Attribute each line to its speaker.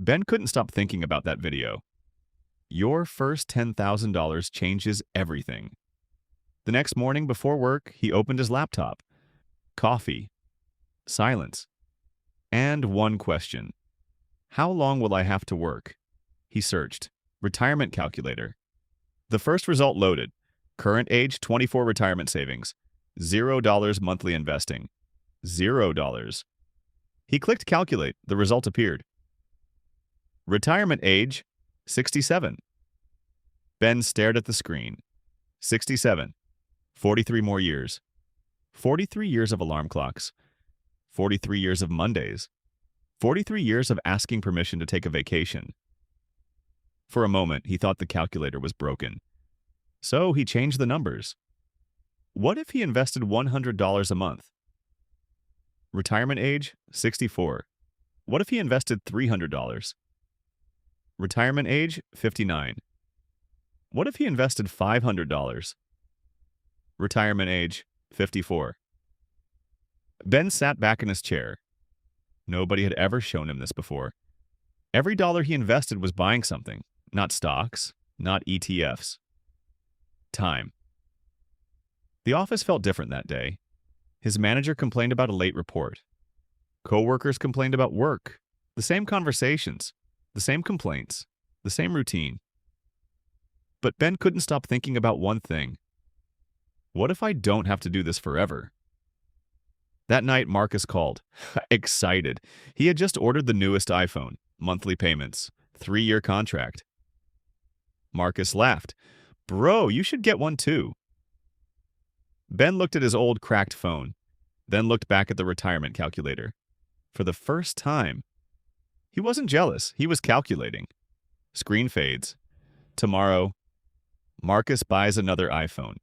Speaker 1: Ben couldn't stop thinking about that video. Your first $10,000 changes everything. The next morning before work, he opened his laptop. Coffee. Silence. And one question. How long will I have to work? He searched. Retirement calculator. The first result loaded. Current age, 24 retirement savings. $0 monthly investing. $0. He clicked calculate. The result appeared. Retirement age, 67. Ben stared at the screen. 67. 43 more years. 43 years of alarm clocks. 43 years of Mondays. 43 years of asking permission to take a vacation. For a moment, he thought the calculator was broken. So he changed the numbers. What if he invested $100 a month? Retirement age, 64. What if he invested $300? Retirement age, 59. What if he invested $500? Retirement age, 54. Ben sat back in his chair. Nobody had ever shown him this before. Every dollar he invested was buying something, not stocks, not ETFs. Time. The office felt different that day. His manager complained about a late report. Coworkers complained about work. The same conversations, the same complaints, the same routine. But Ben couldn't stop thinking about one thing. What if I don't have to do this forever? That night, Marcus called. Excited. He had just ordered the newest iPhone, monthly payments, 3-year contract. Marcus laughed. Bro, you should get one too. Ben looked at his old cracked phone, then looked back at the retirement calculator. For the first time, he wasn't jealous. He was calculating. Screen fades. Tomorrow, Marcus buys another iPhone.